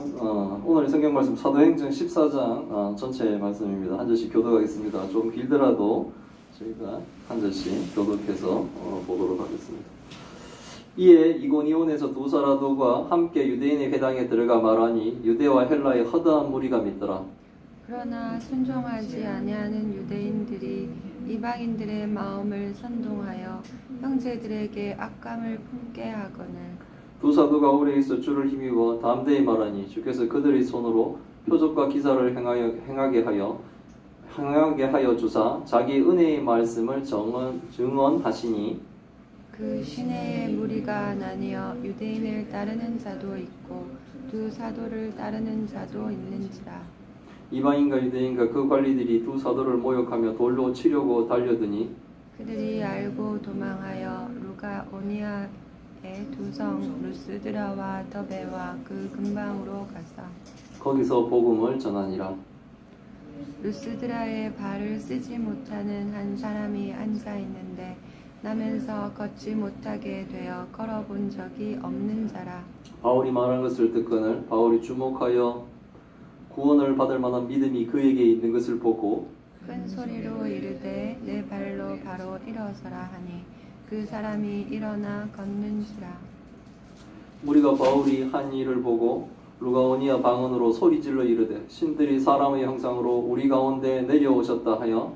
오늘 성경 말씀 사도행전 14장 전체 말씀입니다. 한 절씩 교독하겠습니다. 좀 길더라도 저희가 한 절씩 교독해서 보도록 하겠습니다. 이에 이고니온에서 두 사라도가 함께 유대인의 회당에 들어가 말하니 유대와 헬라의 허다한 무리가 믿더라. 그러나 순종하지 아니하는 유대인들이 이방인들의 마음을 선동하여 형제들에게 악감을 품게 하거늘 두 사도가 오래 있어 주를 힘입어 담대히 말하니 주께서 그들의 손으로 표적과 기사를 행하게 하여 주사 자기 은혜의 말씀을 증언하시니 그 시내의 무리가 나뉘어 유대인을 따르는 자도 있고 두 사도를 따르는 자도 있는지라. 이방인과 유대인과 그 관리들이 두 사도를 모욕하며 돌로 치려고 달려드니 그들이 알고 도망하여 루가오니아의 두 성 루스드라와 더베와 그 근방으로 가서 거기서 복음을 전하니라. 루스드라에 발을 쓰지 못하는 한 사람이 앉아 있는데 나면서 걷지 못하게 되어 걸어본 적이 없는 자라. 바울이 말한 것을 듣거늘 바울이 주목하여 구원을 받을 만한 믿음이 그에게 있는 것을 보고 큰 소리로 이르되 내 발로 바로 일어서라 하니 그 사람이 일어나 걷는지라. 무리가 바울이 한 일을 보고 루가오니아 방언으로 소리질러 이르되 신들이 사람의 형상으로 우리 가운데 내려오셨다 하여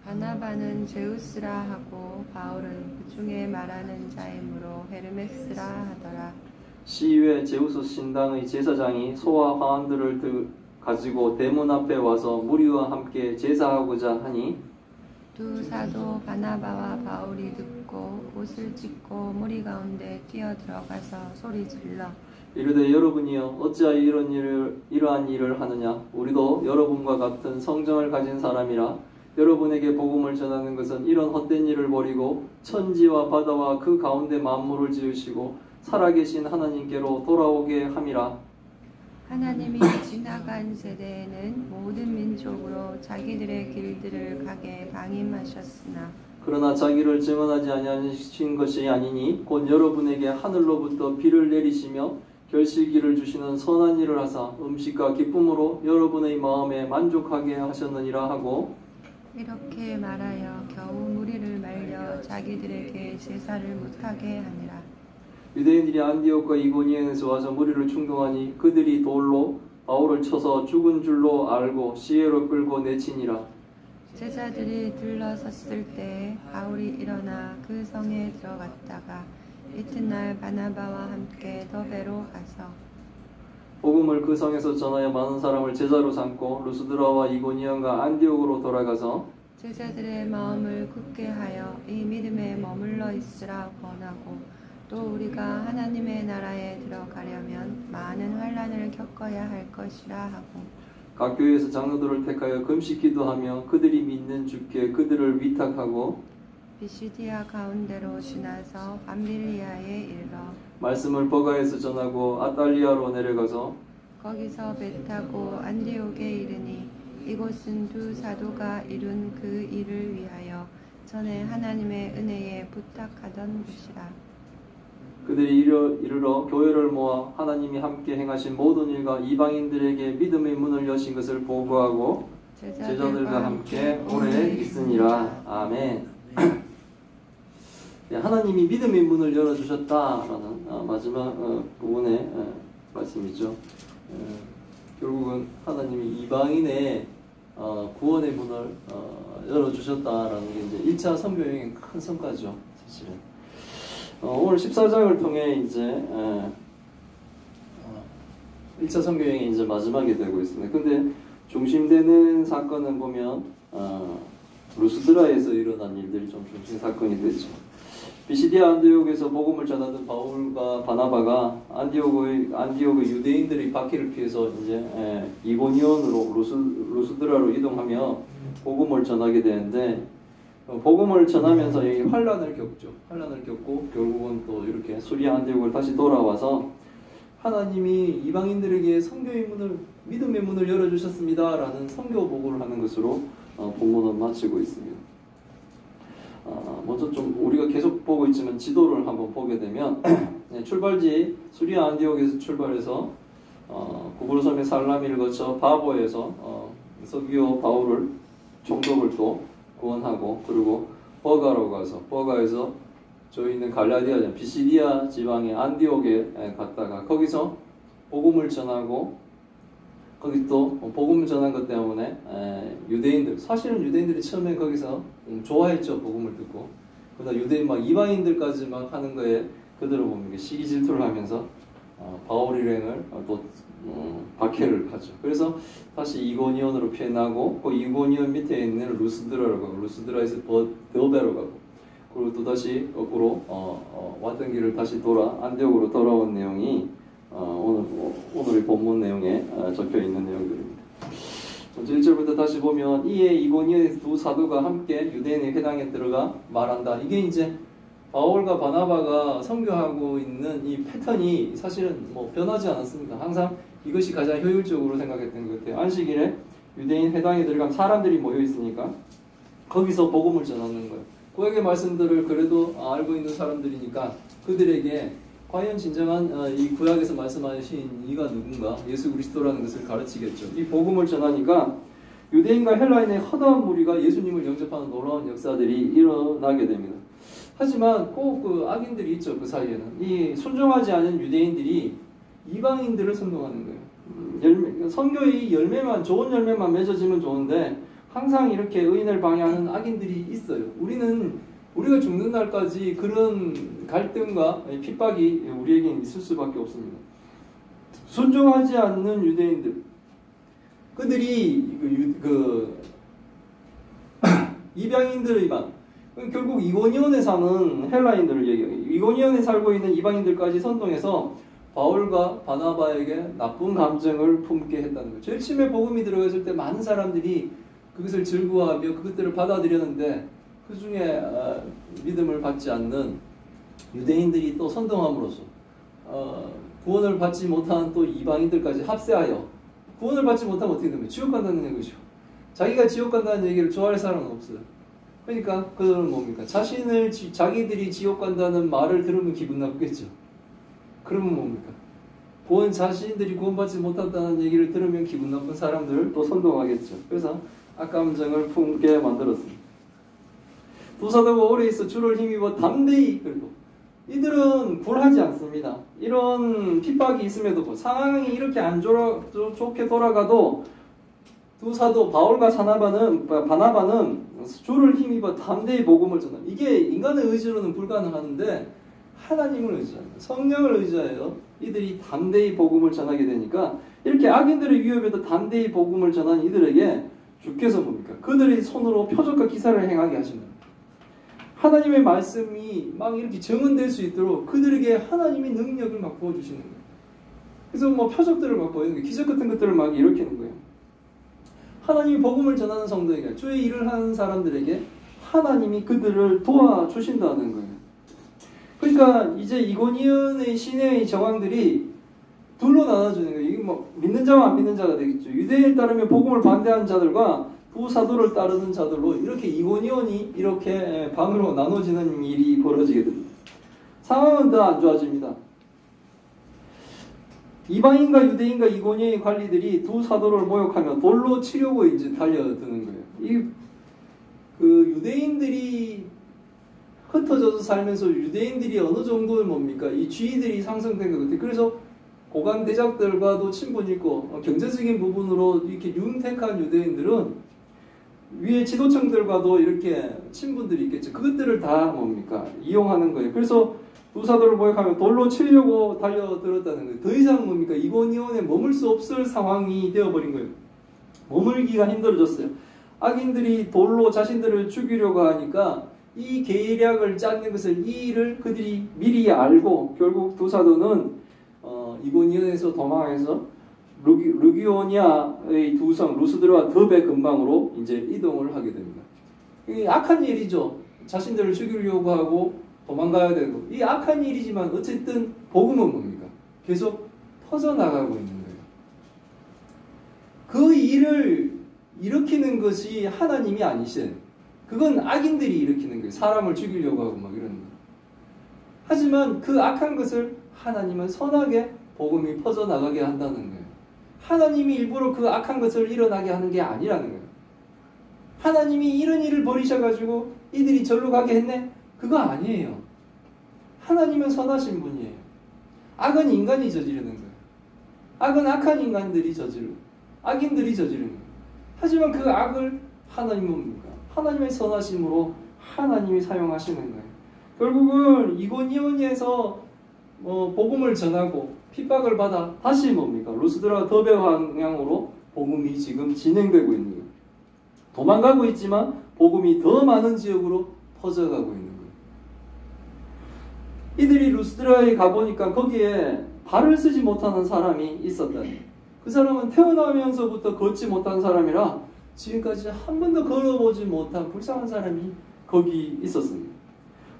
바나바는 제우스라 하고 바울은 그 중에 말하는 자이므로 헤르메스라 하더라. 시위에 제우스 신당의 제사장이 소와 화환들을 가지고 대문 앞에 와서 무리와 함께 제사하고자 하니 두 사도 바나바와 바울이 듣고 옷을 찢고 무리 가운데 뛰어들어가서 소리질러 이르되 여러분이여 어찌하여 이러한 일을 하느냐. 우리도 여러분과 같은 성정을 가진 사람이라 여러분에게 복음을 전하는 것은 이런 헛된 일을 버리고 천지와 바다와 그 가운데 만물을 지으시고 살아계신 하나님께로 돌아오게 함이라. 하나님이 지나간 세대에는 모든 민족으로 자기들의 길들을 가게 방임하셨으나 그러나 자기를 증언하지 아니하신 것이 아니니 곧 여러분에게 하늘로부터 비를 내리시며 결실기를 주시는 선한 일을 하사 음식과 기쁨으로 여러분의 마음에 만족하게 하셨느니라 하고 이렇게 말하여 겨우 무리를 말려 자기들에게 제사를 못하게 하니라. 유대인들이 안디옥과 이고니온에서 와서 무리를 충동하니 그들이 돌로 바울을 쳐서 죽은 줄로 알고 시외로 끌고 내치니라. 제자들이 들러섰을 때 바울이 일어나 그 성에 들어갔다가 이튿날 바나바와 함께 더베로 가서 복음을 그 성에서 전하여 많은 사람을 제자로 삼고 루스드라와 이고니온과 안디옥으로 돌아가서 제자들의 마음을 굳게 하여 이 믿음에 머물러 있으라 권하고 또 우리가 하나님의 나라에 들어가려면 많은 환난을 겪어야 할 것이라 하고 각 교회에서 장로들을 택하여 금식 기도하며 그들이 믿는 주께 그들을 위탁하고 비시디아 가운데로 지나서 밤빌리아에 이르러 말씀을 버가에서 전하고 아탈리아로 내려가서 거기서 배 타고 안디옥에 이르니 이곳은 두 사도가 이룬 그 일을 위하여 전에 하나님의 은혜에 부탁하던 곳이라. 그들이 이르러 교회를 모아 하나님이 함께 행하신 모든 일과 이방인들에게 믿음의 문을 여신 것을 보고하고 제자들과 함께 오래 있으니라. 아멘. 하나님이 믿음의 문을 열어주셨다라는 마지막 부분의 말씀이죠. 결국은 하나님이 이방인의 구원의 문을 열어주셨다라는 게 이제 1차 선교 여행의 큰 성과죠, 사실은. 오늘 14장을 통해 이제 1차 선교 여행이 이제 마지막이 되고 있습니다. 근데 중심되는 사건은 보면 루스드라에서 일어난 일들이 좀 중심 사건이 되죠. 비시디아 안디옥에서 복음을 전하던 바울과 바나바가 안디옥의 유대인들의 박해를 피해서 이제 이고니온으로 루스드라로 이동하며 복음을 전하게 되는데 복음을 전하면서 환란을 겪죠. 환란을 겪고 결국은 또 이렇게 수리아 안디옥을 다시 돌아와서 하나님이 이방인들에게 선교의 문을 믿음의 문을 열어주셨습니다라는 선교 보고를 하는 것으로 본문은 마치고 있습니다. 먼저 좀 우리가 계속 보고 있지만 지도를 한번 보게 되면 출발지 수리아 안디옥에서 출발해서 구브로 섬의 살라미를 거쳐 바보에서 서기오 바울을 총독을 또 구원하고, 그리고 버가로 가서, 버가에서 저희는 갈라디아 비시디아 지방의 안디옥에 갔다가 거기서 복음을 전하고, 거기 또 복음을 전한 것 때문에 유대인들, 사실은 유대인들이 처음에 거기서 좋아했죠. 복음을 듣고. 그러다 유대인 막 이방인들까지 막 하는 거에 그들은 뭡니까? 시기 질투를 하면서 바울 일행을 또 박해를 하죠. 그래서 다시 이고니온으로 피해나고, 그 이고니온 밑에 있는 루스드라로 가고, 루스드라에서 더베로 가고, 그리고 또 다시 거꾸로 왔던 길을 다시 돌아 안디옥으로 돌아온 내용이 오늘의 본문 내용에 적혀 있는 내용들입니다. 1절부터 다시 보면, 이에 이고니온의 두 사도가 함께 유대인의 회당에 들어가 말한다. 이게 이제 바울과 바나바가 선교하고 있는 이 패턴이 사실은 뭐 변하지 않았습니다. 항상 이것이 가장 효율적으로 생각했던 것 같아요. 안식일에 유대인 회당에 들어가면 사람들이 모여 있으니까 거기서 복음을 전하는 거예요. 구약의 말씀들을 그래도 알고 있는 사람들이니까 그들에게 과연 진정한 이 구약에서 말씀하신 이가 누군가, 예수 그리스도라는 것을 가르치겠죠. 이 복음을 전하니까 유대인과 헬라인의 허다한 무리가 예수님을 영접하는 놀라운 역사들이 일어나게 됩니다. 하지만 꼭 그 악인들이 있죠. 그 사이에는 이 순종하지 않은 유대인들이 이방인들을 선동하는 거예요. 선교의 열매만, 좋은 열매만 맺어지면 좋은데 항상 이렇게 의인을 방해하는 악인들이 있어요. 우리가 죽는 날까지 그런 갈등과 핍박이 우리에게 있을 수밖에 없습니다. 순종하지 않는 유대인들, 그들이 이방인들의 결국 이고니온에 사는 헬라인들을 얘기해요. 이고니온에 살고 있는 이방인들까지 선동해서 바울과 바나바에게 나쁜 감정을 품게 했다는 거예요. 제일 처음에 복음이 들어갔을 때 많은 사람들이 그것을 즐거워하며 그것들을 받아들였는데, 그 중에 믿음을 받지 않는 유대인들이 또 선동함으로써 구원을 받지 못한 또 이방인들까지 합세하여 구원을 받지 못하면 어떻게 됩니까? 지옥 간다는 얘기죠. 자기가 지옥 간다는 얘기를 좋아할 사람은 없어요. 그러니까 그들은 뭡니까? 자기들이 지옥 간다는 말을 들으면 기분 나쁘겠죠. 그러면 뭡니까? 자신들이 구원받지 못한다는 얘기를 들으면 기분 나쁜 사람들을 또 선동하겠죠. 그래서 악감정을 품게 만들었습니다. 두 사도가 오래 있어 주를 힘입어 담대히, 그리고 이들은 굴하지 않습니다. 이런 핍박이 있음에도 상황이 이렇게 안 좋게 돌아가도 두 사도 바울과 바나바는 주를 힘입어 담대히 복음을 전하. 이게 인간의 의지로는 불가능하는데 하나님을 의지합니다. 성령을 의지하여 이들이 담대히 복음을 전하게 되니까, 이렇게 악인들의 위협에도 담대히 복음을 전한 이들에게 주께서 뭡니까? 그들의 손으로 표적과 기사를 행하게 하십니다. 하나님의 말씀이 막 이렇게 증언될 수 있도록 그들에게 하나님의 능력을 막 부어주시는 거예요. 그래서 뭐 표적들을 막 보이는 거예요. 기적 같은 것들을 막 일으키는 거예요. 하나님이 복음을 전하는 성도에게, 주의 일을 하는 사람들에게 하나님이 그들을 도와주신다는 거예요. 그러니까 이제 이고니온의 시내의 정황들이 둘로 나눠주는 거예요. 이게 뭐 믿는 자와 안 믿는 자가 되겠죠. 유대인을 따르며 복음을 반대하는 자들과 두 사도를 따르는 자들로 이렇게 이고니온이 이렇게 반으로 나눠지는 일이 벌어지게 됩니다. 상황은 더 안 좋아집니다. 이방인과 유대인과 이고니온의 관리들이 두 사도를 모욕하며 돌로 치려고 이제 달려드는 거예요. 유대인들이 흩어져서 살면서 유대인들이 어느 정도 뭡니까? 이 지위들이 상승된 것 같아요. 그래서 고관 대작들과도 친분이 있고 경제적인 부분으로 이렇게 윤택한 유대인들은 위에 지도층들과도 이렇게 친분들이 있겠죠. 그것들을 다 뭡니까? 이용하는 거예요. 그래서 두 사도를 모욕하며 돌로 치려고 달려들었다는 거예요. 더 이상 뭡니까? 이고니온에 머물 수 없을 상황이 되어버린 거예요. 머물기가 힘들어졌어요. 악인들이 돌로 자신들을 죽이려고 하니까 이 계략을 짜는 것을, 이 일을 그들이 미리 알고 결국 두 사도는 이고니온에서 도망해서 루기오니아의 두 성 루스드라와 더베 근방으로 이제 이동을 하게 됩니다. 이게 악한 일이죠. 자신들을 죽이려고 하고 도망가야 되고, 이 악한 일이지만 어쨌든 복음은 뭡니까? 계속 퍼져나가고 있는 거예요. 그 일을 일으키는 것이 하나님이 아니신, 그건 악인들이 일으키는 거예요. 사람을 죽이려고 하고 막 이러는 거예요. 하지만 그 악한 것을 하나님은 선하게 복음이 퍼져나가게 한다는 거예요. 하나님이 일부러 그 악한 것을 일어나게 하는 게 아니라는 거예요. 하나님이 이런 일을 벌이셔가지고 이들이 절로 가게 했네? 그거 아니에요. 하나님은 선하신 분이에요. 악은 인간이 저지르는 거예요. 악은 악한 인간들이 악인들이 저지르는 거예요. 하지만 그 악을 하나님은 뭡니까? 하나님의 선하심으로 하나님이 사용하시는 거예요. 결국은 이고니온에서 복음을 전하고 핍박을 받아 다시 뭡니까? 루스드라 더베 방향으로 복음이 지금 진행되고 있는 거예요. 도망가고 있지만 복음이 더 많은 지역으로 퍼져가고 있는 거예요. 이들이 루스드라에 가보니까 거기에 발을 쓰지 못하는 사람이 있었다. 그 사람은 태어나면서부터 걷지 못한 사람이라 지금까지 한 번도 걸어보지 못한 불쌍한 사람이 거기 있었습니다.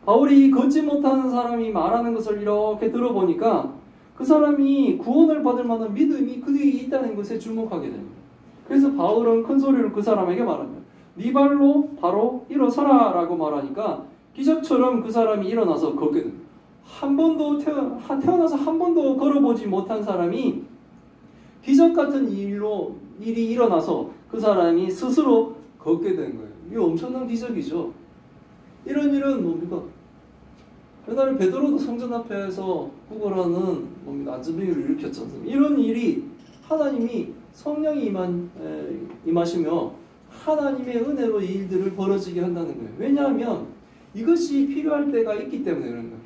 바울이 걷지 못하는 사람이 말하는 것을 이렇게 들어보니까 그 사람이 구원을 받을 만한 믿음이 그에게 있다는 것에 주목하게 됩니다. 그래서 바울은 큰 소리로 그 사람에게 말합니다. 네 발로 바로 일어서라 라고 말하니까 기적처럼 그 사람이 일어나서 걷게 됩니다. 태어나서 한 번도 걸어보지 못한 사람이 기적 같은 일이 일어나서 그 사람이 스스로 걷게 된 거예요. 이게 엄청난 기적이죠. 이런 일은 뭡니까? 옛날에 베드로도 성전 앞에서 구걸하는 안전병을 일으켰지 않습니까? 이런 일이 하나님이 성령이 임하시며 하나님의 은혜로 이 일들을 벌어지게 한다는 거예요. 왜냐하면 이것이 필요할 때가 있기 때문에 그런 거예요.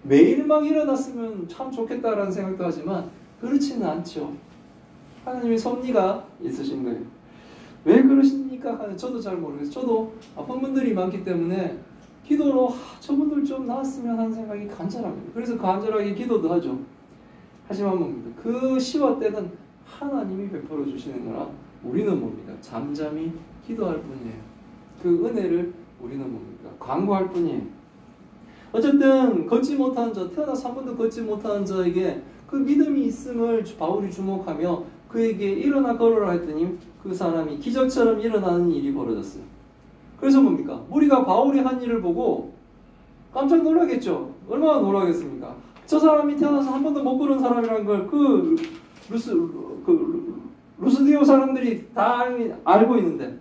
매일 막 일어났으면 참 좋겠다라는 생각도 하지만 그렇지는 않죠. 하나님의 섭리가 있으신 거예요. 왜 그러십니까? 저도 잘 모르겠어요. 저도 아픈 분들이 많기 때문에 기도로 저분들 좀 나았으면 하는 생각이 간절합니다. 그래서 간절하게 기도도 하죠. 하지만 뭡니까? 그 시와 때는 하나님이 베풀어 주시는 거라 우리는 뭡니까? 잠잠히 기도할 뿐이에요. 그 은혜를 우리는 뭡니까? 광고할 뿐이에요. 어쨌든 걷지 못한 자, 태어나서 한 번도 걷지 못한 자에게 그 믿음이 있음을 바울이 주목하며 그에게 일어나 걸어라 했더니 그 사람이 기적처럼 일어나는 일이 벌어졌어요. 그래서 뭡니까? 무리가 바울이 한 일을 보고 깜짝 놀라겠죠. 얼마나 놀라겠습니까? 저 사람이 태어나서 한 번도 못 걸은 사람이라는 걸 루스디오 사람들이 다 알고 있는데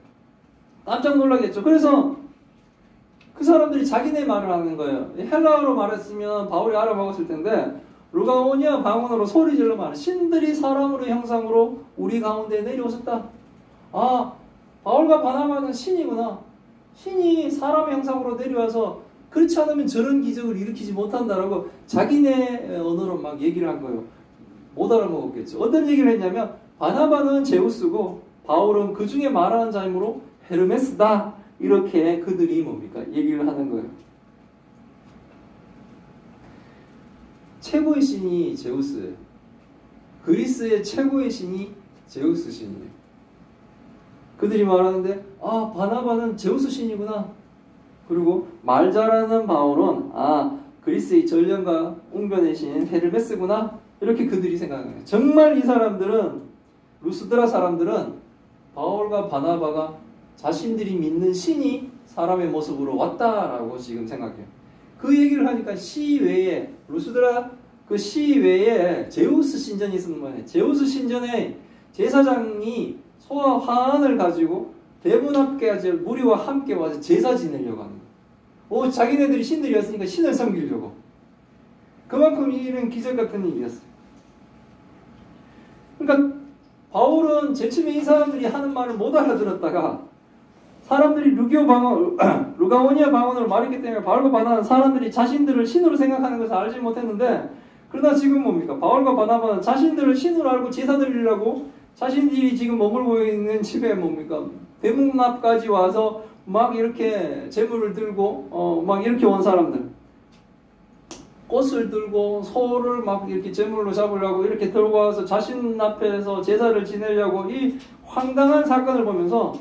깜짝 놀라겠죠. 그래서 그 사람들이 자기네 말을 하는 거예요. 헬라어로 말했으면 바울이 알아먹었을 텐데 루가오니아 방언으로 소리질러 말해. 신들이 사람으로 형상으로 우리 가운데 내려오셨다. 아, 바울과 바나바는 신이구나. 신이 사람의 형상으로 내려와서 그렇지 않으면 저런 기적을 일으키지 못한다라고 자기네 언어로 막 얘기를 한 거예요. 못 알아먹었겠죠. 어떤 얘기를 했냐면 바나바는 제우스고 바울은 그 중에 말하는 자이므로 헤르메스다. 이렇게 그들이 뭡니까? 얘기를 하는 거예요. 최고의 신이 제우스예요. 그리스의 최고의 신이 제우스 신이에요. 그들이 말하는데 아, 바나바는 제우스 신이구나. 그리고 말 잘하는 바울은 아, 그리스의 전령과 웅변의 신 헤르메스구나. 이렇게 그들이 생각해요. 정말 이 사람들은 루스드라 사람들은 바울과 바나바가 자신들이 믿는 신이 사람의 모습으로 왔다라고 지금 생각해요. 그 얘기를 하니까 시외에 루스드라 그 시외에 제우스 신전이 있었는 거예요. 제우스 신전에 제사장이 소와 화환을 가지고 대문 앞까지 무리와 함께 와서 제사 지내려고 하는 거예요. 자기네들이 신들이었으니까 신을 섬기려고. 그만큼 이 일은 기적 같은 일이었어요. 그러니까 바울은 제일 처음에 이 사람들이 하는 말을 못 알아들었다가 사람들이 루가오니아 방언으로 말했기 때문에 바울과 바나바는 사람들이 자신들을 신으로 생각하는 것을 알지 못했는데 그러나 지금 뭡니까? 바울과 바나바는 자신들을 신으로 알고 제사 드리려고 자신들이 지금 머물고 있는 집에 뭡니까? 대문 앞까지 와서 막 이렇게 제물을 들고 막 이렇게 온 사람들 꽃을 들고 소를 막 이렇게 제물로 잡으려고 이렇게 들고 와서 자신 앞에서 제사를 지내려고 이 황당한 사건을 보면서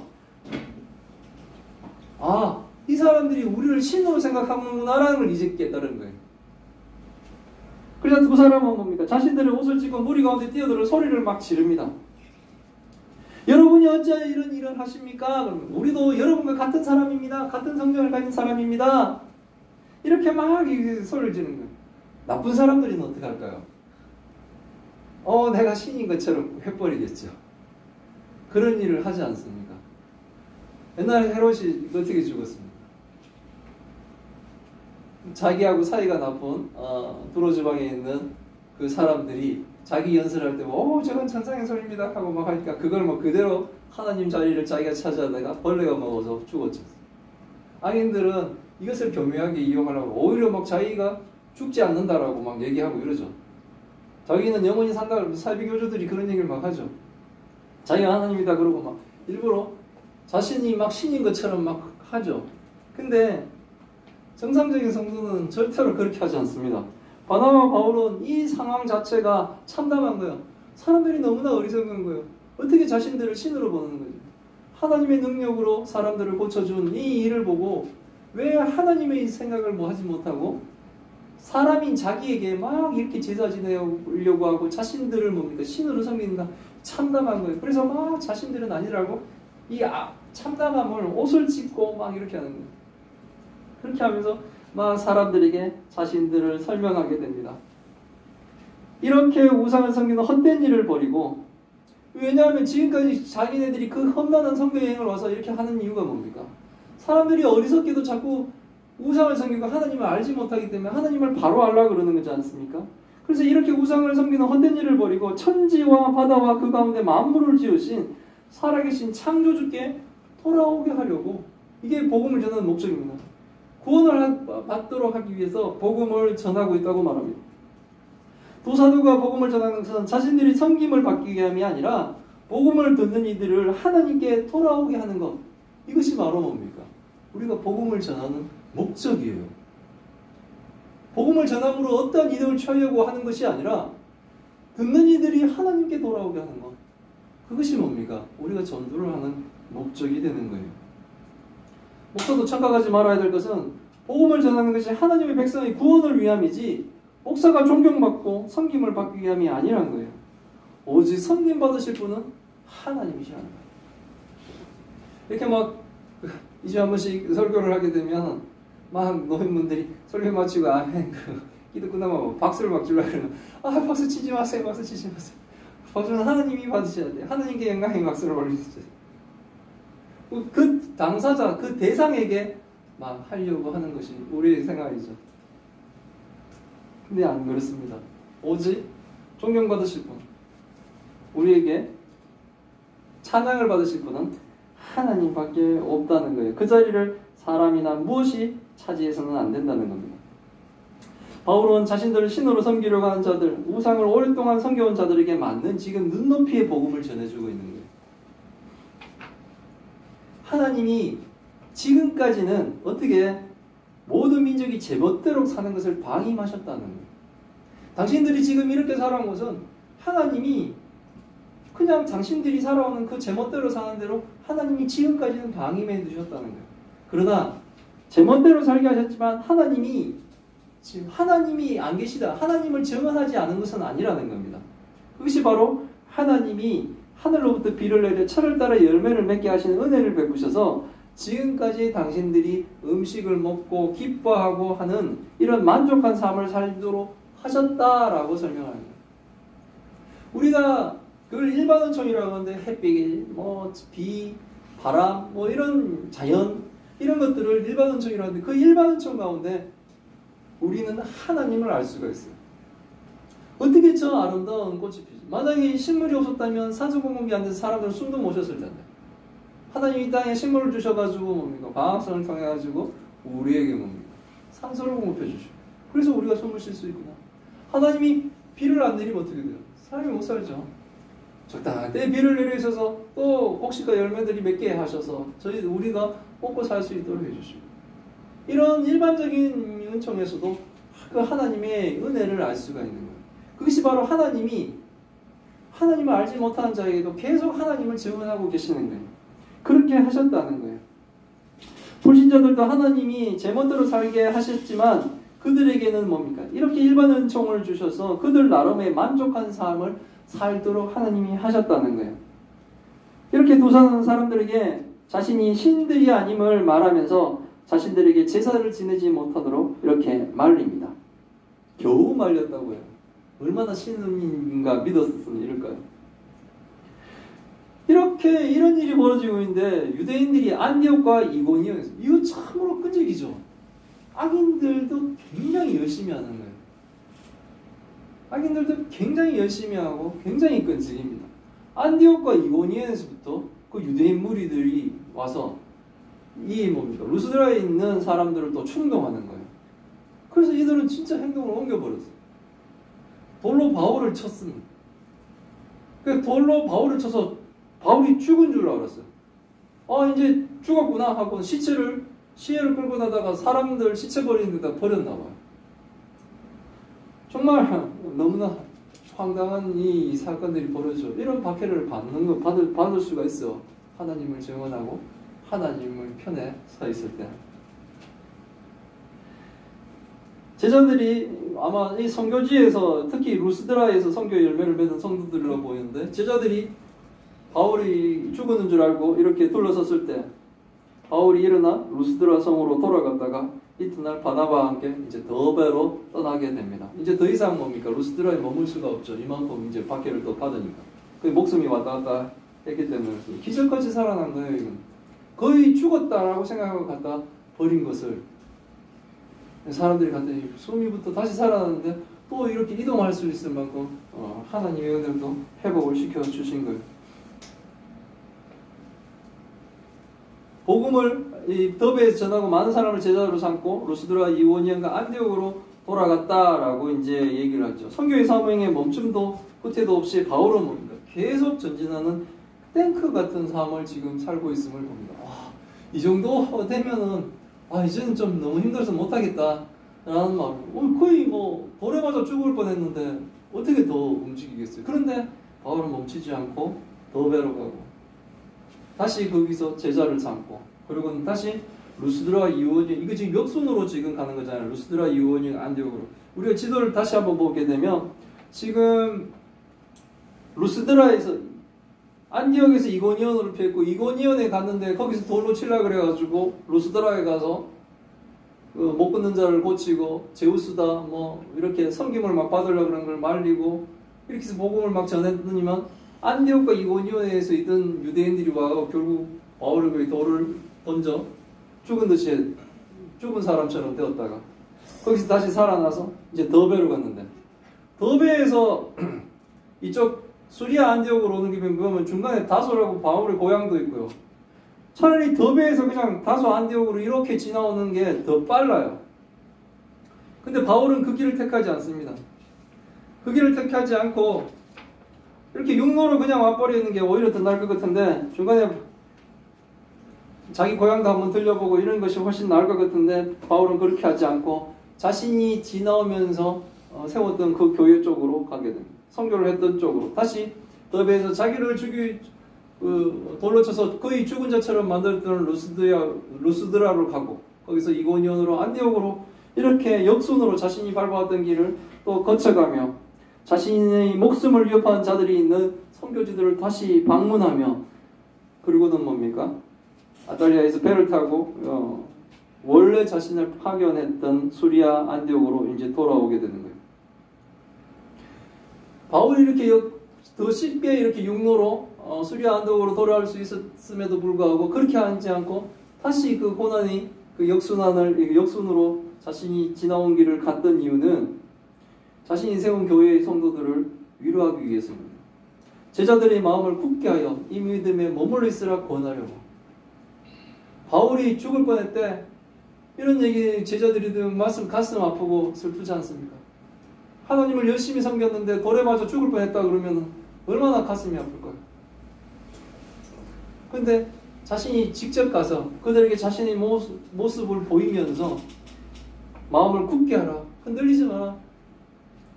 아, 이 사람들이 우리를 신으로 생각하는구나라는 걸 이제 깨달은 거예요. 그래서 두 사람은 뭡니까? 자신들의 옷을 찢고 무리 가운데 뛰어들어 소리를 막 지릅니다. 여러분이 어찌하여 이런 일을 하십니까? 그러면 우리도 여러분과 같은 사람입니다. 같은 성경을 가진 내가 신인 것처럼 해버리겠죠. 그런 일을 하지 않습니까? 옛날에 헤롯이 어떻게 죽었습니까? 자기하고 사이가 나쁜 두로지방에 있는 그 사람들이 자기 연설할 때 저건 천상의 소리입니다 하고 막 하니까 그걸 뭐 그대로 하나님 자리를 자기가 차지하다가 벌레가 먹어서 죽었죠. 악인들은 이것을 교묘하게 이용하려고 오히려 막 자기가 죽지 않는다라고 막 얘기하고 이러죠. 자기는 영원히 산다 그러면서 사이비교주들이 그런 얘기를 막 하죠. 자기가 하나님이다 그러고 막 일부러 자신이 막 신인 것처럼 막 하죠. 근데 정상적인 성도는 절대로 그렇게 하지 않습니다. 바나바와 바울은 이 상황 자체가 참담한 거예요. 사람들이 너무나 어리석은 거예요. 어떻게 자신들을 신으로 보는 거죠. 하나님의 능력으로 사람들을 고쳐준 이 일을 보고 왜 하나님의 생각을 뭐 하지 못하고 사람인 자기에게 막 이렇게 제사 지내려고 하고 자신들을 뭡니까? 신으로 섬긴다. 참담한 거예요. 그래서 막 자신들은 아니라고 이 참담함을 옷을 찢고 막 이렇게 하는 거예요. 그렇게 하면서 막 사람들에게 자신들을 설명하게 됩니다. 이렇게 우상을 섬기는 헛된 일을 버리고, 왜냐하면 지금까지 자기네들이 그 험난한 선교여행을 와서 이렇게 하는 이유가 뭡니까? 사람들이 어리석게도 자꾸 우상을 섬기고 하나님을 알지 못하기 때문에 하나님을 바로 알려고 그러는 거지 않습니까? 그래서 이렇게 우상을 섬기는 헛된 일을 버리고 천지와 바다와 그 가운데 만물을 지으신 살아계신 창조주께 돌아오게 하려고, 이게 복음을 전하는 목적입니다. 구원을 받도록 하기 위해서 복음을 전하고 있다고 말합니다. 도사도가 복음을 전하는 것은 자신들이 섬김을 받기 위함이 아니라 복음을 듣는 이들을 하나님께 돌아오게 하는 것, 이것이 바로 뭡니까? 우리가 복음을 전하는 목적이에요. 복음을 전함으로 어떤 이득을 취하려고 하는 것이 아니라 듣는 이들이 하나님께 돌아오게 하는 것, 그것이 뭡니까? 우리가 전도를 하는 목적이 되는 거예요. 목사도 착각하지 말아야 될 것은 복음을 전하는 것이 하나님의 백성의 구원을 위함이지 목사가 존경받고 섬김을 받기 위함이 아니라는 거예요. 오직 섬김 받으실 분은 하나님이시라는 거예요. 이렇게 막 이제 한 번씩 설교를 하게 되면 막 노인분들이 설교 마치고 아멘 기도 끝나면 박수를 막 주려고 그러면 박수 치지 마세요. 박수 치지 마세요. 박수는 하나님이 받으셔야 돼요. 하나님께 영광의 박수를 올리셔야 돼요. 그 당사자, 그 대상에게 막 하려고 하는 것이 우리의 생각이죠. 근데 안 그렇습니다. 오직 존경받으실 분, 우리에게 찬양을 받으실 분은 하나님밖에 없다는 거예요. 그 자리를 사람이나 무엇이 차지해서는 안 된다는 겁니다. 바울은 자신들을 신으로 섬기려고 하는 자들, 우상을 오랫동안 섬겨온 자들에게 맞는 지금 눈높이의 복음을 전해주고 있는 거예요. 하나님이 지금까지는 어떻게 모든 민족이 제멋대로 사는 것을 방임하셨다는 거예요. 당신들이 지금 이렇게 살아온 것은 하나님이 그냥 당신들이 살아오는 그 제멋대로 사는 대로 하나님이 지금까지는 방임해 두셨다는 거예요. 그러나 제멋대로 살게 하셨지만 하나님이 지금 하나님이 안 계시다, 하나님을 증언하지 않은 것은 아니라는 겁니다. 그것이 바로 하나님이 하늘로부터 비를 내려 철을 따라 열매를 맺게 하시는 은혜를 베푸셔서 지금까지 당신들이 음식을 먹고 기뻐하고 하는 이런 만족한 삶을 살도록 하셨다라고 설명하는 거예요. 우리가 그걸 일반은총이라고 하는데 햇빛, 비, 바람, 이런 자연 이런 것들을 일반은총이라고 하는데 그 일반은총 가운데 우리는 하나님을 알 수가 있어요. 어떻게 저 아름다운 꽃이 피지? 만약에 식물이 없었다면 산소공급이 안 돼서 사람들은 숨도 못 쉬었을 텐데 하나님이 이 땅에 식물을 주셔가지고 뭡니까? 방학선을 통해가지고 우리에게 뭡니까? 산소를 공급해 주시고 그래서 우리가 숨을 쉴 수 있구나. 하나님이 비를 안 내리면 어떻게 돼요? 사람이 못 살죠. 적당한 때 비를 내리셔서 또 곡식과 열매들이 맺게 하셔서 우리가 먹고 살 수 있도록 해주시고 이런 일반적인 은총에서도 그 하나님의 은혜를 알 수가 있는 거예요. 그것이 바로 하나님을 알지 못하는 자에게도 계속 하나님을 증언하고 계시는 거예요. 그렇게 하셨다는 거예요. 불신자들도 하나님이 제멋대로 살게 하셨지만 그들에게는 뭡니까? 이렇게 일반 은총을 주셔서 그들 나름의 만족한 삶을 살도록 하나님이 하셨다는 거예요. 이렇게 도사는 사람들에게 자신이 신들이 아님을 말하면서 자신들에게 제사를 지내지 못하도록 이렇게 말립니다. 겨우 말렸다고요. 얼마나 신음인가 믿었으면 이럴까요? 이렇게 이런 일이 벌어지고 있는데 유대인들이 안디옥과 이고니온에서 이거 참으로 끈질기죠. 악인들도 굉장히 열심히 하는 거예요. 악인들도 굉장히 열심히 하고 굉장히 끈질깁니다. 안디옥과 이고니온에서부터 그 유대인 무리들이 와서 이 뭡니까? 루스드라에 있는 사람들을 또 충동하는 거예요. 그래서 이들은 진짜 행동을 옮겨버렸어요. 돌로 바울을 쳤습니다. 그 돌로 바울을 쳐서 바울이 죽은 줄 알았어요. 이제 죽었구나 하고 시체를 끌고 나다가 사람들 시체 버리는 데다 버렸나 봐요. 정말 너무나 황당한 이 사건들이 벌어져. 이런 박해를 받을 수가 있어. 하나님을 증언하고 하나님을 편에 서 있을 때. 제자들이 아마 이 선교지에서 특히 루스드라에서 선교 열매를 맺은 성도들로 보이는데 제자들이 바울이 죽었는 줄 알고 이렇게 둘러섰을 때 바울이 일어나 루스드라 성으로 돌아갔다가 이튿날 바나바와 함께 이제 더베로 떠나게 됩니다. 이제 더 이상 뭡니까? 루스드라에 머물 수가 없죠. 이만큼 이제 박해를 또 받으니까. 그 목숨이 왔다 갔다 했기 때문에 기적같이 살아난 거예요. 이건. 거의 죽었다라고 생각하고 갖다 버린 것을 사람들이 갔더니 숨이부터 다시 살아났는데 또 이렇게 이동할 수 있을 만큼 하나님의 은혜도 회복을 시켜주신 거예요. 복음을 이 더베에서 전하고 많은 사람을 제자로 삼고 루스드라 이고니온과 안디옥으로 돌아갔다라고 이제 얘기를 하죠. 선교의 사명에 멈춤도 끝에도 없이 바울은 뭡니까? 계속 전진하는 탱크 같은 삶을 지금 살고 있음을 봅니다. 이 정도 되면은 이제는 좀 너무 힘들어서 못하겠다 라는 말로 거의 돌에 맞아 죽을 뻔했는데 어떻게 더 움직이겠어요. 그런데 바울은 멈추지 않고 더베로 가고 다시 거기서 제자를 삼고 그리고 다시 루스드라 이고니온 이거 지금 역순으로 지금 가는 거잖아요. 루스드라 이고니온 안디옥으로. 우리가 지도를 다시 한번 보게 되면 지금 루스드라에서 안디옥에서 이고니온으로 피했고 이고니온에 갔는데 거기서 돌로 치려 그래가지고 루스드라에 가서 못 걷는 자를 고치고 제우스다 이렇게 섬김을 막 받으려고 그런 걸 말리고 이렇게 해서 복음을 막 전했더니만 안디옥과 이고니온에서 있던 유대인들이 와서 결국 바울을 거기 돌을 던져 죽은 듯이 죽은 사람처럼 되었다가 거기서 다시 살아나서 이제 더베로 갔는데 더베에서 이쪽 수리아 안디옥으로 오는 길에 보면 중간에 다소라고 바울의 고향도 있고요. 차라리 더베에서 그냥 다소 안디옥으로 이렇게 지나오는 게 더 빨라요. 근데 바울은 그 길을 택하지 않습니다. 그 길을 택하지 않고 이렇게 육로로 그냥 와버리는 게 오히려 더 나을 것 같은데 중간에 자기 고향도 한번 들려보고 이런 것이 훨씬 나을 것 같은데 바울은 그렇게 하지 않고 자신이 지나오면서 세웠던 그 교회 쪽으로 가게 됩니다. 선교를 했던 쪽으로 다시 더베에서 자기를 돌로 쳐서 거의 죽은 자처럼 만들었던 루스드라로 가고 거기서 이고니온으로 안디옥으로 이렇게 역순으로 자신이 밟아왔던 길을 또 거쳐가며 자신의 목숨을 위협하는 자들이 있는 선교지들을 다시 방문하며 그리고는 뭡니까? 아탈리아에서 배를 타고 원래 자신을 파견했던 수리아 안디옥으로 이제 돌아오게 되는 거예요. 바울이 이렇게 더 쉽게 이렇게 육로로 수리아 안디옥으로 돌아올 수 있었음에도 불구하고 그렇게 하지 않고 다시 그 고난이 그 역순으로 자신이 지나온 길을 갔던 이유는 자신이 세운 교회의 성도들을 위로하기 위해서입니다. 제자들의 마음을 굳게 하여 이 믿음에 머물러 있으라 권하려고. 바울이 죽을 뻔했대. 이런 얘기 제자들이 들으면 가슴 아프고 슬프지 않습니까? 하나님을 열심히 섬겼는데 돌에 맞아 죽을 뻔했다 그러면 얼마나 가슴이 아플까요? 근데 자신이 직접 가서 그들에게 자신의 모습을 보이면서 마음을 굳게 하라. 흔들리지 마라.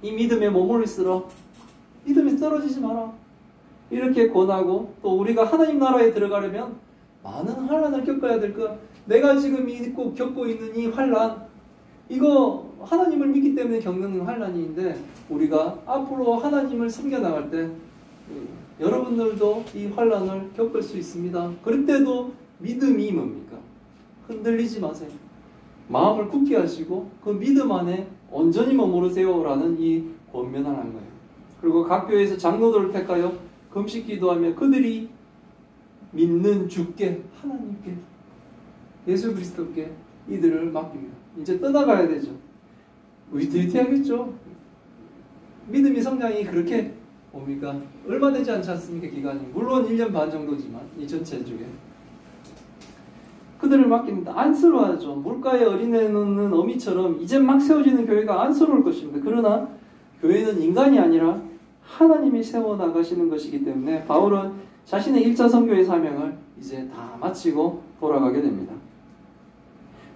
이 믿음에 머물러 있으라. 믿음이 떨어지지 마라. 이렇게 권하고 또 우리가 하나님 나라에 들어가려면 많은 환난을 겪어야 될 거야. 내가 지금 겪고 있는 이 환난 이거 하나님을 믿기 때문에 겪는 환난인데 우리가 앞으로 하나님을 섬겨나갈 때 여러분들도 이 환난을 겪을 수 있습니다. 그럴 때도 믿음이 뭡니까? 흔들리지 마세요. 마음을 굳게 하시고 그 믿음 안에 온전히 머무르세요 라는 이 권면하는 거예요. 그리고 각 교회에서 장로들을 택하여 금식 기도하며 그들이 믿는 주께, 하나님께, 예수 그리스도께 이들을 맡깁니다. 이제 떠나가야 되죠. 위태위태하겠죠. 믿음의 성장이 그렇게 뭡니까? 얼마 되지 않지 않습니까? 기간이. 물론 1년 반 정도지만 이 전체 중에 그들을 맡깁니다. 안쓰러워하죠. 물가에 어린애 놓는 어미처럼 이제 막 세워지는 교회가 안쓰러울 것입니다. 그러나 교회는 인간이 아니라 하나님이 세워나가시는 것이기 때문에 바울은 자신의 1차 선교의 사명을 이제 다 마치고 돌아가게 됩니다.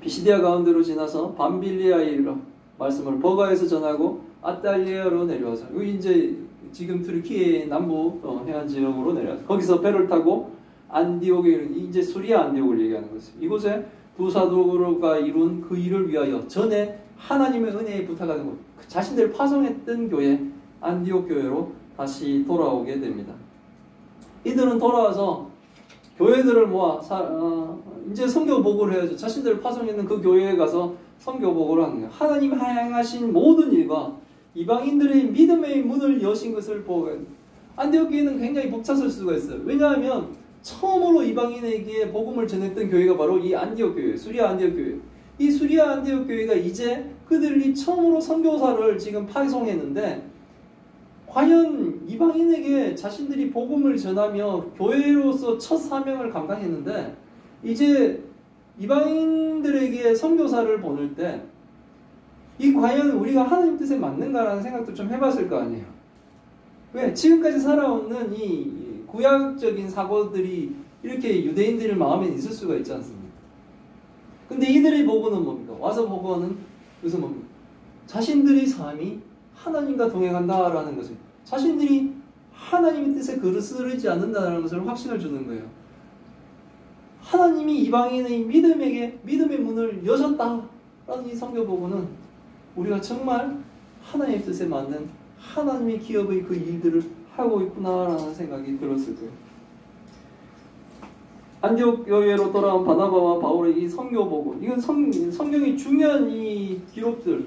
비시디아 가운데로 지나서 밤빌리아에 이르러 말씀을 버가에서 전하고 아탈리아로 내려와서 여기 이제 지금 트르키의 남부 해안 지역으로 내려와서 거기서 배를 타고 안디옥에 이르니 이제 수리아 안디옥을 얘기하는 것이죠. 이곳에 두 사도가 이룬 그 일을 위하여 전에 하나님의 은혜에 부탁하는 곳, 자신들을 파송했던 교회 안디옥 교회로 다시 돌아오게 됩니다. 이들은 돌아와서 교회들을 모아 이제 선교 보고를 해야죠. 자신들을 파송했는 그 교회에 가서 선교 보고를 하는 거예요. 하나님 행하신 모든 일과 이방인들의 믿음의 문을 여신 것을 보고 안디옥 교회는 굉장히 벅찼을 수가 있어요. 왜냐하면 처음으로 이방인에게 복음을 전했던 교회가 바로 이 안디옥 교회, 수리아 안디옥 교회. 이 수리아 안디옥 교회가 이제 그들이 처음으로 선교사를 지금 파송했는데 과연 이방인에게 자신들이 복음을 전하며 교회로서 첫 사명을 감당했는데 이제 이방인들에게 선교사를 보낼 때 이 과연 우리가 하나님 뜻에 맞는가라는 생각도 좀 해봤을 거 아니에요. 왜? 지금까지 살아오는 이 구약적인 사고들이 이렇게 유대인들의 마음에 있을 수가 있지 않습니까? 근데 이들의 보고는 뭡니까? 와서 보고는 그래서 뭡니까? 자신들의 삶이 하나님과 동행한다라는 것을, 자신들이 하나님의 뜻에 그르스르지 않는다는 것을 확신을 주는 거예요. 하나님이 이방인의 믿음의 문을 여셨다라는 이 선교 보고는 우리가 정말 하나님의 뜻에 맞는 하나님의 기업의 그 일들을 하고 있구나라는 생각이 들었을 거예요. 안디옥 교회로 돌아온 바나바와 바울의 이 선교 보고, 이건 성경의 중요한 이 기록들,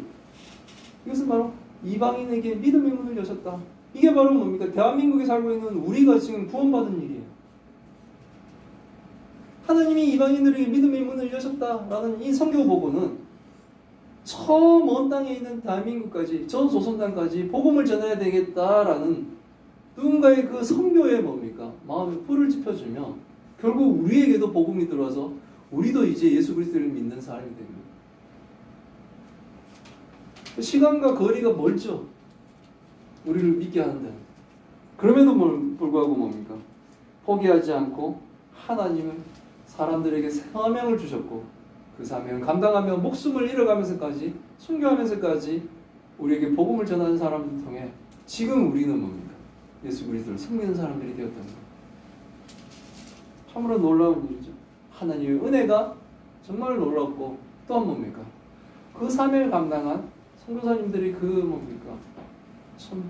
이것은 바로 이방인에게 믿음의 문을 여셨다. 이게 바로 뭡니까? 대한민국에 살고 있는 우리가 지금 구원받은 일이에요. 하나님이 이방인들에게 믿음의 문을 여셨다라는 이 선교 보고는 저 먼 땅에 있는 대한민국까지, 저 조선땅까지 복음을 전해야 되겠다라는 누군가의 그 선교에 뭡니까? 마음에 불을 지펴주며 결국 우리에게도 복음이 들어와서 우리도 이제 예수 그리스도를 믿는 사람이 됩니다. 시간과 거리가 멀죠. 우리를 믿게 하는데. 그럼에도 불구하고 뭡니까? 포기하지 않고 하나님은 사람들에게 사명을 주셨고 그 사명을 감당하며 목숨을 잃어가면서까지 순교하면서까지 우리에게 복음을 전하는 사람들 통해 지금 우리는 뭡니까? 예수 그리스도를 섬기는 사람들이 되었다는 거예요. 참으로 놀라운 일이죠. 하나님의 은혜가 정말 놀랍고 또한 뭡니까? 그 사명을 감당한 선교사님들이 그 뭡니까? 참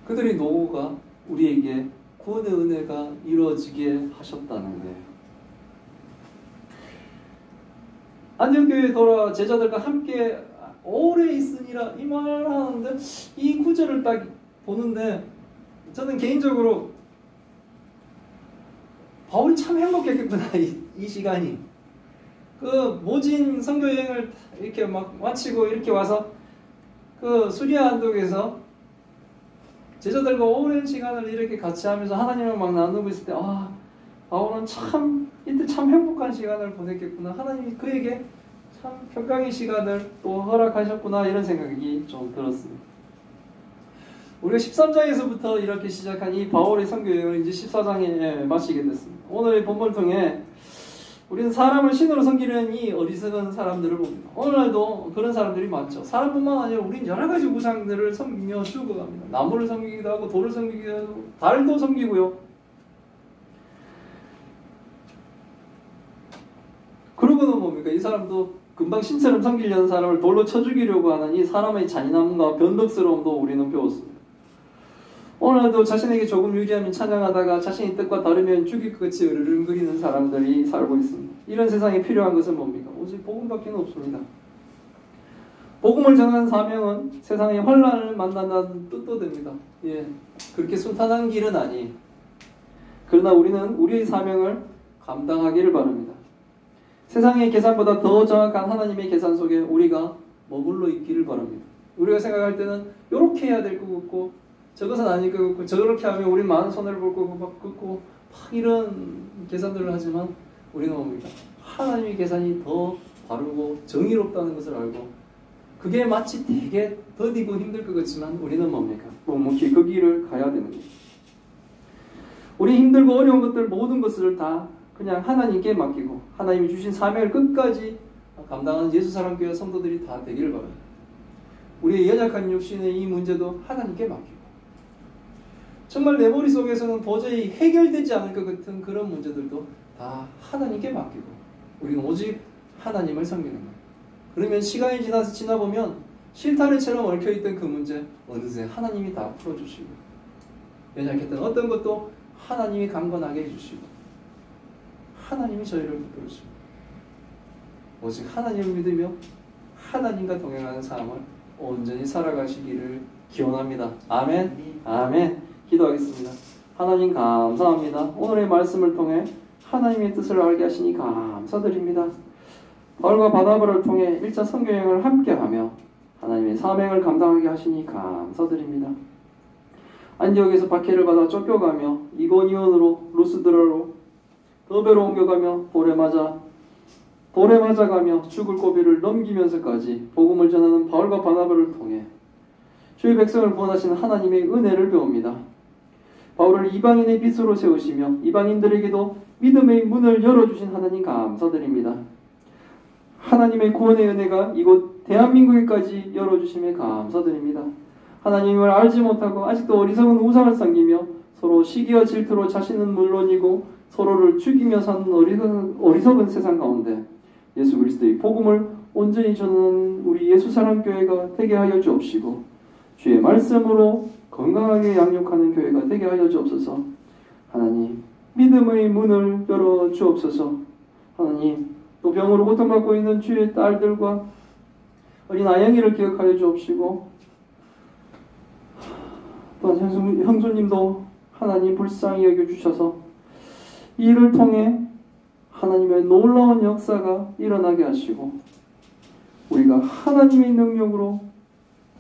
그들의 노고가 우리에게 구원의 은혜가 이루어지게 하셨다는 거예요. 안디옥 교회에 돌아와 제자들과 함께 오래 있으니라 이 말을 하는데 이 구절을 딱 보는데 저는 개인적으로 바울이 참 행복했겠구나 이 시간이. 그 모진 선교 여행을 이렇게 막 마치고 이렇게 와서 그 수리아 안독에서 제자들과 오랜 시간을 이렇게 같이 하면서 하나님을 막 나누고 있을 때 바울은 참 이때 참 행복한 시간을 보냈겠구나. 하나님이 그에게 참 평강의 시간을 또 허락하셨구나 이런 생각이 좀 들었습니다. 우리가 13장에서부터 이렇게 시작한 이 바울의 선교 여행을 이제 14장에 마치게 됐습니다. 오늘의 본문을 통해 우리는 사람을 신으로 섬기는 이 어리석은 사람들을 봅니다. 오늘날도 그런 사람들이 많죠. 사람뿐만 아니라 우리는 여러 가지 우상들을 섬기며 죽어갑니다. 나무를 섬기기도 하고 돌을 섬기기도 하고 달도 섬기고요. 그러고는 뭡니까? 이 사람도 금방 신처럼 섬기려는 사람을 돌로 쳐 죽이려고 하는 이 사람의 잔인함과 변덕스러움도 우리는 배웠습니다. 오늘도 자신에게 조금 유리하면 찬양하다가 자신의 뜻과 다르면 죽일 것 같이 으르렁거리는 사람들이 살고 있습니다. 이런 세상에 필요한 것은 뭡니까? 오직 복음밖에 없습니다. 복음을 전하는 사명은 세상의 환난을 만난다는 뜻도 됩니다. 예, 그렇게 순탄한 길은 아니. 그러나 우리는 우리의 사명을 감당하기를 바랍니다. 세상의 계산보다 더 정확한 하나님의 계산 속에 우리가 머물러 있기를 바랍니다. 우리가 생각할 때는 이렇게 해야 될 것 같고 저것은 아닐 것 같고 저렇게 하면 우리 많은 손해를 볼 것 같고 막 이런 계산들을 하지만 우리는 뭡니까? 하나님의 계산이 더 바르고 정의롭다는 것을 알고 그게 마치 되게 더디고 힘들 것 같지만 우리는 뭡니까? 묵묵히 그 길을 가야 되는 거예요. 우리 힘들고 어려운 것들 모든 것을 다 그냥 하나님께 맡기고 하나님이 주신 사명을 끝까지 감당하는 예수사랑교회 성도들이 다 되기를 바랍니다. 우리의 연약한 육신의 이 문제도 하나님께 맡기고 정말 내 머릿속에서는 도저히 해결되지 않을 것 같은 그런 문제들도 다 하나님께 맡기고 우리는 오직 하나님을 섬기는 거예요. 그러면 시간이 지나보면 실타래처럼 얽혀있던 그 문제 어느새 하나님이 다 풀어주시고 연약했던 어떤 것도 하나님이 강건하게 해주시고 하나님이 저희를 붙들으시고 오직 하나님을 믿으며 하나님과 동행하는 삶을 온전히 살아가시기를 기원합니다. 아멘. 아멘. 기도하겠습니다. 하나님 감사합니다. 오늘의 말씀을 통해 하나님의 뜻을 알게 하시니 감사드립니다. 바울과 바나바를 통해 1차 선교여행을 함께하며 하나님의 사명을 감당하게 하시니 감사드립니다. 안디옥에서 박해를 받아 쫓겨가며 이고니온으로 루스드라로 더베로 옮겨가며 돌에 맞아가며 죽을 고비를 넘기면서까지 복음을 전하는 바울과 바나바를 통해 주의 백성을 구원하시는 하나님의 은혜를 배웁니다. 바울을 이방인의 빛으로 세우시며 이방인들에게도 믿음의 문을 열어주신 하나님 감사드립니다. 하나님의 구원의 은혜가 이곳 대한민국에까지 열어주심에 감사드립니다. 하나님을 알지 못하고 아직도 어리석은 우상을 섬기며 서로 시기와 질투로 자신은 물론이고 서로를 죽이며 사는 어리석은 세상 가운데 예수 그리스도의 복음을 온전히 전하는 우리 예수사랑교회가 되게 하여 주옵시고 주의 말씀으로 건강하게 양육하는 교회가 되게 하여 주옵소서. 하나님 믿음의 문을 열어 주옵소서. 하나님 또 병으로 고통받고 있는 주의 딸들과 어린 아영이를 기억하여 주옵시고 또한 형수님도 하나님 불쌍히 여겨주셔서 이 일을 통해 하나님의 놀라운 역사가 일어나게 하시고 우리가 하나님의 능력으로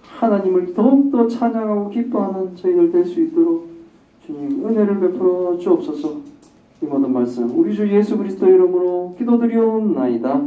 하나님을 더욱더 찬양하고 기뻐하는 저희들 될 수 있도록 주님 은혜를 베풀어 주옵소서. 이 모든 말씀 우리 주 예수 그리스도 이름으로 기도드리옵나이다.